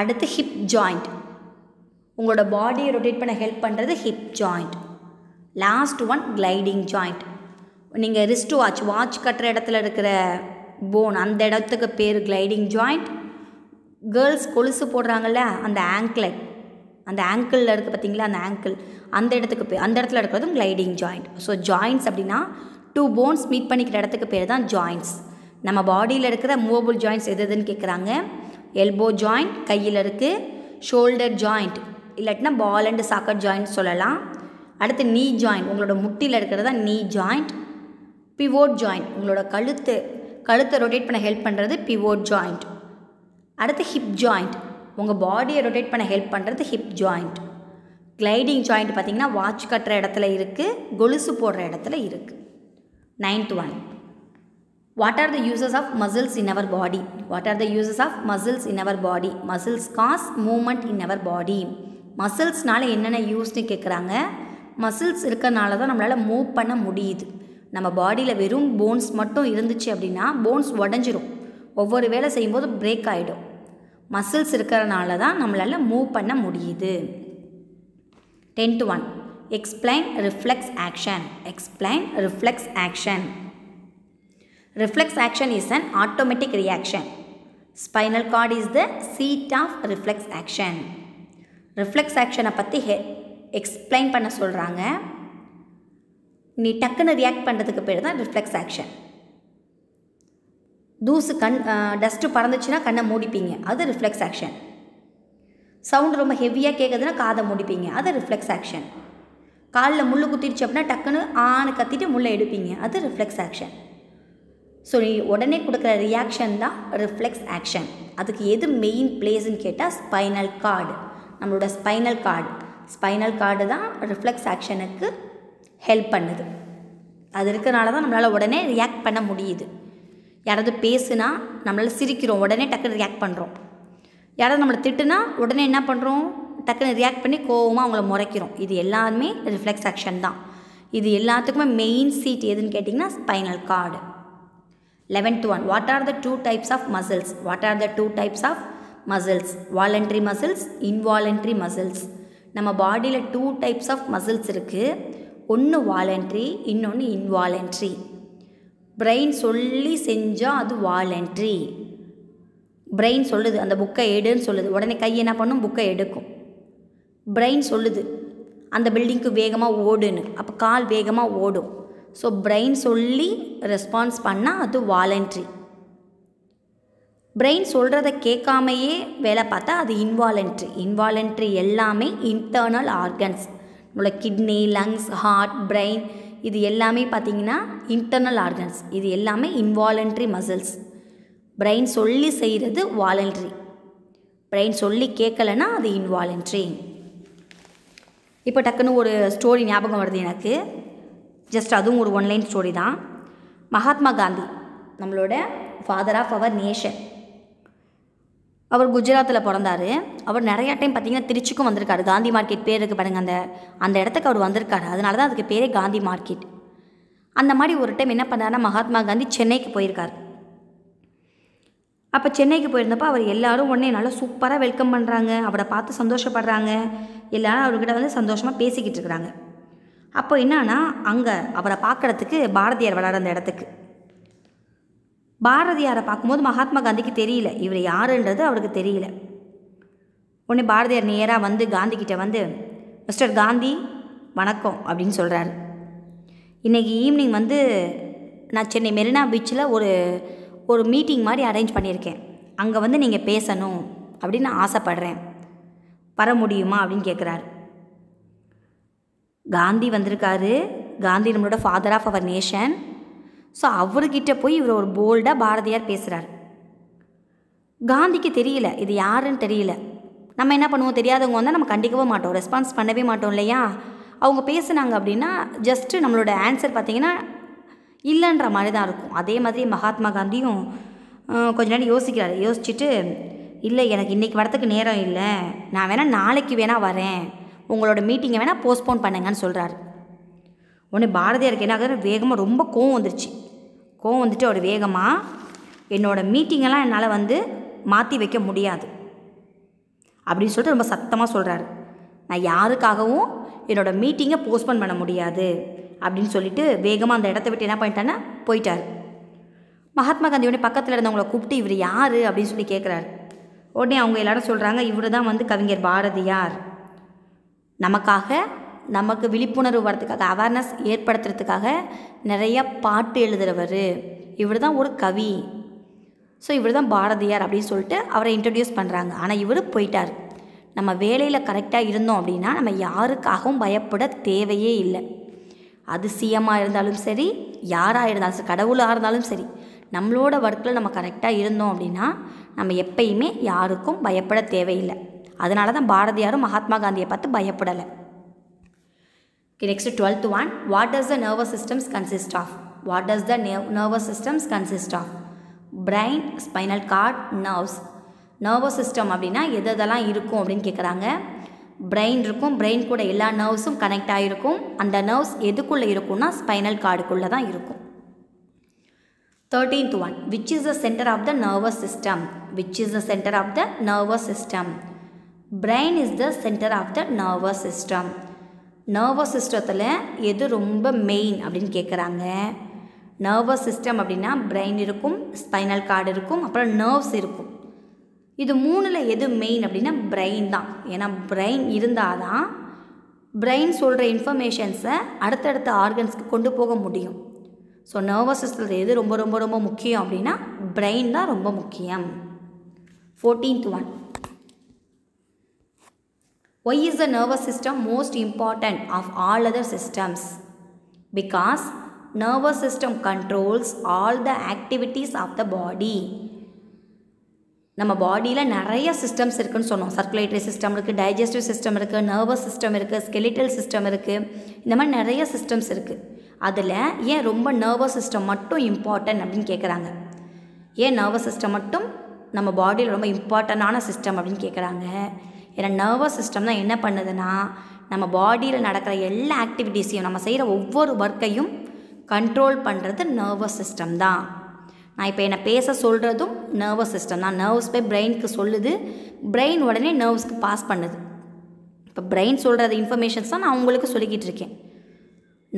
அடுத்து ஹிப் ஜாயிண்ட். உங்களோட பாடியை ரொட்டேட் பண்ண ஹெல்ப் பண்ணுறது hip joint. Last one gliding joint. நீங்கள் ரிஸ்ட் வாட்ச் கட்டுற இடத்துல இருக்கிற போன், அந்த இடத்துக்கு பேர் கிளைடிங் ஜாயிண்ட். கேர்ள்ஸ் கொலுசு போடுறாங்கள்ல, அந்த ஆங்க்லெட், அந்த ஆங்கிளில் இருக்குது பார்த்தீங்களா, அந்த ஆங்கிள், அந்த இடத்துக்கு பேர், அந்த இடத்துல இருக்கிறதும் கிளைடிங் ஜாயிண்ட். ஸோ ஜாயிண்ட்ஸ் அப்படின்னா 2 போன்ஸ் மீட் பண்ணிக்கிற இடத்துக்கு பேர் தான் ஜாயிண்ட்ஸ். நம்ம பாடியில் இருக்கிற மூவபிள் ஜாயிண்ட்ஸ் எது எதுன்னு கேட்குறாங்க. எல்போ ஜாயிண்ட் கையில் இருக்குது. ஷோல்டர் ஜாயிண்ட் இல்லாட்டினா பால் அண்ட் சாக்கெட் ஜாயிண்ட் சொல்லலாம். அடுத்து நீ ஜாயிண்ட், உங்களோட முட்டியில் இருக்கிறது தான் நீ ஜாயிண்ட். பிவோட் ஜாயிண்ட், உங்களோட கழுத்தை ரொட்டேட் பண்ண ஹெல்ப் பண்ணுறது பிவோட் ஜாயிண்ட். அடுத்து ஹிப் ஜாயிண்ட், உங்கள் பாடியை ரொட்டேட் பண்ண ஹெல்ப் பண்ணுறது ஹிப் ஜாயிண்ட். கிளைடிங் ஜாயிண்ட் பார்த்திங்கன்னா வாட்ச் கட்டுற இடத்துல இருக்குது, கொலுசு போடுற இடத்துல இருக்குது. 9th one, what are the uses of muscles in our body? What are the uses of muscles in our body? Muscles cause movement in our body. மசில்ஸ்னால என்னென்ன யூஸ்னு கேட்குறாங்க. மசில்ஸ் இருக்கிறனால தான் நம்மளால் மூவ் பண்ண முடியுது. நம்ம பாடியில் வெறும் போன்ஸ் மட்டும் இருந்துச்சு அப்படின்னா போன்ஸ் உடஞ்சிரும், ஒவ்வொரு வேலை செய்யும்போது பிரேக் ஆகிடும். மசில்ஸ் இருக்கிறனால தான் நம்மளால் மூவ் பண்ண முடியுது. 10th one, explain reflex action. Explain reflex action. Reflex action is an automatic reaction. Spinal cord is the seat of reflex action. Reflex action பற்றி எக்ஸ்பிளைன் பண்ண சொல்கிறாங்க. நீ டக்குன்னு ரியாக்ட் பண்ணுறதுக்கு பேர் தான் ரிஃப்ளெக்ஸ் ஆக்ஷன். தூசு டஸ்ட்டு பறந்துச்சுன்னா கண்ணை மூடிப்பீங்க, அது ரிஃப்ளெக்ஸ் ஆக்ஷன். சவுண்டு ரொம்ப ஹெவியாக கேட்குதுன்னா காதை மூடிப்பீங்க, அது ரிஃப்ளெக்ஸ் ஆக்ஷன். காலில் முள் குத்திடுச்சு அப்படின்னா டக்குன்னு ஆன்னு கத்திட்டு முள்ளை எடுப்பீங்க, அது ரிஃப்ளெக்ஸ் ஆக்ஷன். ஸோ நீ உடனே கொடுக்குற ரியாக்ஷன் தான் ரிஃப்ளெக்ஸ் ஆக்ஷன். அதுக்கு எது மெயின் பிளேஸ்ன்னு கேட்டால் ஸ்பைனல் கார்டு. நம்மளோட ஸ்பைனல் கார்டு தான் ரிஃப்ளெக்ஸ் ஆக்ஷனுக்கு ஹெல்ப் பண்ணுது. அது இருக்கிறனால தான் நம்மளால் உடனே ரியாக்ட் பண்ண முடியுது. யாராவது பேசுனா நம்மளால் சிரிக்கிறோம், உடனே டக்குன்னு ரியாக்ட் பண்ணுறோம். யாராவது நம்மளை திட்டுனா உடனே என்ன பண்ணுறோம், டக்குன்னு ரியாக்ட் பண்ணி கோவமாக அவங்கள முறைக்கிறோம். இது எல்லாமே ரிஃப்ளெக்ஸ் ஆக்ஷன் தான். இது எல்லாத்துக்குமே மெயின் சீட் எதுன்னு கேட்டிங்கன்னா spinal cord. 11th one, what are the 2 types of muscles? What are the 2 types of muscles? Voluntary muscles, involuntary muscles. நம்ம பாடியில் 2 types of muscles இருக்குது. ஒன்று வாலண்ட்ரி, இன்னொன்று இன்வாலண்ட்ரி. பிரெயின் சொல்லி செஞ்சால் அது வாலண்ட்ரி. பிரெயின் சொல்லுது அந்த புக்கை எடுன்னு சொல்லுது, உடனே கை என்ன பண்ணும், புக்கை எடுக்கும். பிரெயின் சொல்லுது அந்த பில்டிங்க்கு வேகமாக ஓடுன்னு, அப்போ கால் வேகமாக ஓடும். ஸோ பிரெயின் சொல்லி ரெஸ்பான்ஸ் பண்ணால் அது வாலண்ட்ரி. பிரெயின் சொல்கிறத கேட்காமையே வேலை பார்த்தா அது இன்வாலண்ட்ரி. இன்வாலண்ட்ரி எல்லாமே இன்டர்னல் ஆர்கன்ஸ். நம்மளோட கிட்னி, லங்ஸ், ஹார்ட், பிரெயின், இது எல்லாமே பார்த்திங்கன்னா இன்டர்னல் ஆர்கன்ஸ். இது எல்லாமே இன்வாலண்ட்ரி மசில்ஸ். பிரெயின் சொல்லி செய்கிறது வாலண்ட்ரி, பிரெயின் சொல்லி கேட்கலைன்னா அது இன்வாலண்ட்ரி. இப்போ டக்குன்னு ஒரு ஸ்டோரி ஞாபகம் வருது எனக்கு. ஜஸ்ட் அதுவும் ஒரு ஒன்லைன் ஸ்டோரி தான். மகாத்மா காந்தி நம்மளோட ஃபாதர் ஆஃப் அவர் நேஷன். அவர் குஜராத்தில் பிறந்தார். அவர் நிறையா டைம் பார்த்திங்கன்னா திருச்சிக்கும் வந்திருக்காரு. காந்தி மார்க்கெட் பேர் இருக்குது பாருங்கள், அந்த இடத்துக்கு அவர் வந்திருக்காரு. அதனால தான் அதுக்கு பேரே காந்தி மார்க்கெட். அந்த மாதிரி ஒரு டைம் என்ன பண்ணாருன்னா மகாத்மா காந்தி சென்னைக்கு போயிருக்கார். அப்போ சென்னைக்கு போயிருந்தப்போ அவர் எல்லோரும் உடனே நல்லா சூப்பராக வெல்கம் பண்ணுறாங்க, அவரை பார்த்து சந்தோஷப்படுறாங்க, எல்லோரும் அவர்கிட்ட வந்து சந்தோஷமாக பேசிக்கிட்டு இருக்கிறாங்க. அப்போ என்னன்னா அங்கே அவரை பார்க்குறதுக்கு பாரதியார் வளர அந்த இடத்துக்கு. பாரதியாரை பார்க்கும்போது மகாத்மா காந்திக்கு தெரியல இவர் யாருன்றது அவருக்கு தெரியல. உடனே பாரதியார் நேராக வந்து காந்திக்கிட்ட வந்து, மிஸ்டர் காந்தி வணக்கம் அப்படின்னு சொல்கிறாரு. இன்றைக்கி ஈவினிங் வந்து நான் சென்னை மெரினா பீச்சில் ஒரு மீட்டிங் மாதிரி அரேஞ்ச் பண்ணியிருக்கேன், அங்கே வந்து நீங்கள் பேசணும் அப்படின்னு நான் ஆசைப்பட்றேன், வர முடியுமா அப்படின்னு கேட்குறாரு. காந்தி வந்திருக்காரு. காந்தி நம்மளோட father of our nation. So அவர்கிட்ட போய் இவர் ஒரு போல்டாக பாரதியார் பேசுகிறார். காந்திக்கு தெரியல இது யாருன்னு தெரியல. நம்ம என்ன பண்ணுவோம், தெரியாதவங்க வந்தால் நம்ம கண்டிக்கவே மாட்டோம், ரெஸ்பான்ஸ் பண்ணவே மாட்டோம் இல்லையா. அவங்க பேசுனாங்க அப்படின்னா ஜஸ்ட்டு நம்மளோட ஆன்சர் பார்த்திங்கன்னா இல்லைன்ற மாதிரி தான் இருக்கும். அதே மாதிரி மகாத்மா காந்தியும் கொஞ்ச நேரம் யோசிக்கிறார். யோசிச்சுட்டு, இல்லை எனக்கு இன்றைக்கி வரத்துக்கு நேரம் இல்லை, நான் வேணால் நாளைக்கு வேணால் வரேன், உங்களோட மீட்டிங்கை வேணால் போஸ்ட்போன் பண்ணுங்கன்னு சொல்கிறாரு. உடனே பாரதியாருக்கு என்ன ஆகுது, வேகமாக ரொம்ப கோவம் வந்துருச்சு. கோவம் வந்துட்டு அவர் வேகமாக, என்னோடய மீட்டிங்கெல்லாம் என்னால் வந்து மாற்றி வைக்க முடியாது அப்படின்னு சொல்லிட்டு ரொம்ப சத்தமாக சொல்கிறாரு. நான் யாருக்காகவும் என்னோடய மீட்டிங்கை போஸ்ட்போன் பண்ண முடியாது அப்படின்னு சொல்லிட்டு வேகமாக அந்த இடத்த விட்டு என்ன பண்ணிட்டான்னா போயிட்டார். மகாத்மா காந்தி உடனே பக்கத்தில் இருந்தவங்களை கூப்பிட்டு இவர் யார் அப்படின்னு சொல்லி கேட்குறாரு. உடனே அவங்க எல்லாரும் சொல்கிறாங்க, இவர் தான் வந்து கவிஞர் பாரதியார், நமக்கு விழிப்புணர்வு வரதுக்காக, அவேர்னஸ் ஏற்படுத்துறதுக்காக நிறையா பாட்டு எழுதுகிறவர், இவர் தான் ஒரு கவி, ஸோ இவர் தான் பாரதியார் அப்படின்னு சொல்லிட்டு அவரை இன்ட்ரடியூஸ் பண்ணுறாங்க. ஆனால் இவர் போயிட்டார். நம்ம வேலையில் கரெக்டாக இருந்தோம் அப்படின்னா நம்ம யாருக்காகவும் பயப்பட தேவையே இல்லை. அது சிஎம்மாக இருந்தாலும் சரி, யாராக இருந்தாலும் சரி, கடவுளாக இருந்தாலும் சரி, நம்மளோட ஒர்க்கில் நம்ம கரெக்டாக இருந்தோம் அப்படின்னா நம்ம எப்பயுமே யாருக்கும் பயப்பட தேவையில்லை. அதனால தான் பாரதியாரும் மகாத்மா காந்தியை பார்த்து பயப்படலை. Okay, next 12th one. What does the nervous systems consist of? What does the nervous systems consist of? Brain, spinal cord, nerves. Nervous system அப்படின்னா எதெல்லாம் இருக்கும் அப்படின்னு கேட்குறாங்க. பிரெயின் இருக்கும், பிரெயின் கூட எல்லா நர்வ்ஸும் கனெக்ட் ஆகிருக்கும். அந்த நர்வ்ஸ் எதுக்குள்ளே இருக்கும்னா ஸ்பைனல் கார்டுக்குள்ளே தான் இருக்கும். 13th one. Which is the center of the nervous system? Which is the center of the nervous system? Brain is the center of the nervous system. Nervous சிஸ்டத்தில் எது ரொம்ப மெயின் அப்படின்னு கேட்குறாங்க. நர்வஸ் சிஸ்டம் அப்படின்னா brain இருக்கும், spinal cord இருக்கும், அப்புறம் nerves இருக்கும். இது மூணில் எது மெயின் அப்படின்னா பிரெயின் தான். ஏன்னா பிரெயின் இருந்தால் தான் பிரெயின் சொல்கிற இன்ஃபர்மேஷன்ஸை அடுத்தடுத்த ஆர்கன்ஸ்க்கு கொண்டு போக முடியும். ஸோ நர்வஸ் சிஸ்டத்தில் எது ரொம்ப ரொம்ப ரொம்ப முக்கியம் அப்படின்னா பிரெயின் தான் ரொம்ப முக்கியம். 14th one. Why is the nervous system most important of all other systems? Because nervous system controls all the activities of the body. நம்ம பாடியில் நிறைய சிஸ்டம்ஸ் இருக்குதுன்னு சொன்னோம். சர்க்குலேட்டரி சிஸ்டம் இருக்குது, டைஜஸ்டிவ் சிஸ்டம் இருக்குது, நர்வஸ் சிஸ்டம் இருக்குது, ஸ்கெலிட்டல் சிஸ்டம் இருக்குது, இந்த மாதிரி நிறைய சிஸ்டம்ஸ் இருக்குது. அதில் ஏன் ரொம்ப நர்வஸ் சிஸ்டம் மட்டும் இம்பார்ட்டன்ட் அப்படின்னு கேட்குறாங்க. ஏன் நர்வஸ் சிஸ்டம் மட்டும் நம்ம பாடியில் ரொம்ப இம்பார்ட்டண்டான சிஸ்டம் அப்படின்னு கேட்குறாங்க. ஏன்னா நர்வஸ் சிஸ்டம் தான் என்ன பண்ணுதுன்னா நம்ம பாடியில் நடக்கிற எல்லா ஆக்டிவிட்டீஸையும், நம்ம செய்கிற ஒவ்வொரு ஒர்க்கையும் கண்ட்ரோல் பண்ணுறது நர்வஸ் சிஸ்டம் தான். நான் இப்போ என்னை பேச சொல்கிறதும் நர்வஸ் சிஸ்டம் தான். நர்வ்ஸ் போய் பிரெயினுக்கு சொல்லுது, பிரெயின் உடனே நர்வ்ஸ்க்கு பாஸ் பண்ணுது. இப்போ பிரெயின் சொல்கிறது இன்ஃபர்மேஷன்ஸ் தான் நான் உங்களுக்கு சொல்லிக்கிட்டு இருக்கேன்.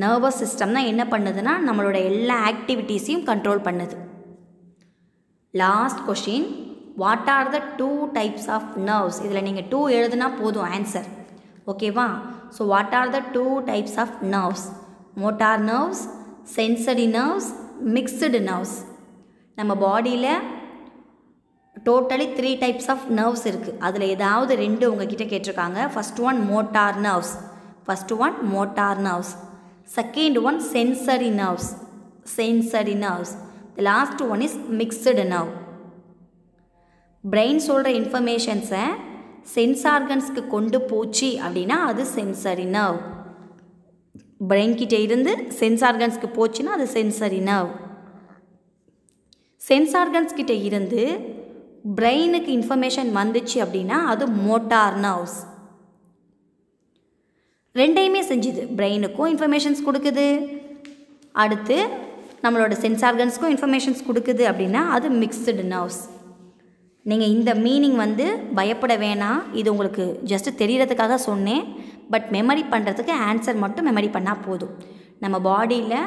நர்வஸ் சிஸ்டம் தான் என்ன பண்ணுதுன்னா நம்மளோட எல்லா ஆக்டிவிட்டீஸையும் கண்ட்ரோல் பண்ணுது. Last question. What are the 2 types of nerves? இதில் நீங்கள் 2 எழுதுனா போதும் ஆன்சர், ஓகேவா? So what are the 2 types of nerves? Motor nerves, sensory nerves, mixed nerves. நம்ம பாடியில் டோட்டலி 3 types ஆஃப் நர்வ்ஸ் இருக்குது. அதில் ஏதாவது 2 உங்ககிட்ட கேட்டிருக்காங்க. First one motor nerves, second one sensory nerves. The last one is mixed nerve. Brain சொல்கிற இன்ஃபர்மேஷன்ஸை sense ஆர்கன்ஸ்க்கு கொண்டு போச்சு அப்படின்னா அது சென்சரி நர்வ். பிரெயின் கிட்ட இருந்து சென்ஸ் ஆர்கன்ஸ்க்கு போச்சுன்னா அது சென்சரி நர்வ். சென்ஸ் ஆர்கன்ஸ் கிட்ட இருந்து பிரெயினுக்கு இன்ஃபர்மேஷன் வந்துச்சு அப்படின்னா அது மோட்டார் நர்வ்ஸ். ரெண்டையுமே செஞ்சுது, பிரெயினுக்கும் இன்ஃபர்மேஷன்ஸ் கொடுக்குது, அடுத்து நம்மளோட சென்ஸ் ஆர்கன்ஸ்க்கும் இன்ஃபர்மேஷன்ஸ் கொடுக்குது அப்படின்னா அது மிக்ஸ்டு நர்வ்ஸ். நீங்கள் இந்த மீனிங் வந்து பயப்பட வேணாம், இது உங்களுக்கு ஜஸ்ட்டு தெரியறதுக்காக சொன்னேன். பட் மெமரி பண்ணுறதுக்கு ஆன்சர் மட்டும் மெமரி பண்ணால் போதும். நம்ம பாடியில்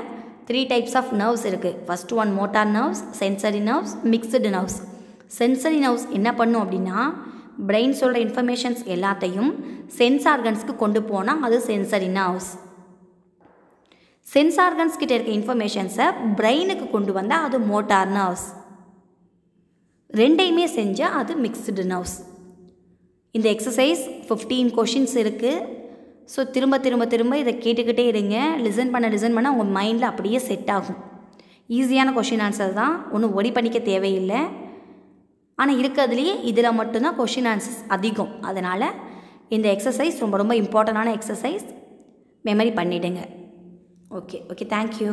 3 டைப்ஸ் ஆஃப் நர்வ்ஸ் இருக்குது. First one motor nerves, sensory nerves, mixed nerves. Sensory nerves என்ன பண்ணும் அப்படின்னா பிரெயின் சொல்கிற இன்ஃபர்மேஷன்ஸ் எல்லாத்தையும் சென்ஸ் ஆர்கன்ஸ்க்கு கொண்டு போனால் அது சென்சரி நர்வ்ஸ். சென்ஸ் ஆர்கன்ஸ் கிட்ட இருக்க இன்ஃபர்மேஷன்ஸை பிரெயினுக்கு கொண்டு வந்தால் அது மோட்டார் நர்வ்ஸ். ரெண்டையுமே செஞ்சால் அது மிக்ஸ்டு நர்வ்ஸ். இந்த எக்ஸசைஸ் 15 கொஷின்ஸ் இருக்குது. ஸோ திரும்ப திரும்ப திரும்ப இதை கேட்டுக்கிட்டே இருங்க. லிசன் பண்ண உங்கள் மைண்டில் அப்படியே செட் ஆகும். ஈஸியான கொஷின் ஆன்சர் தான், ஒன்றும் ஒரி பண்ணிக்க தேவையில்லை. ஆனால் இருக்கிறதுலையே இதில் மட்டும்தான் கொஷின் ஆன்சர்ஸ் அதிகம். அதனால் இந்த எக்ஸசைஸ் ரொம்ப ரொம்ப இம்பார்ட்டண்டான எக்ஸசைஸ். மெமரி பண்ணிவிடுங்க. Okay thank you.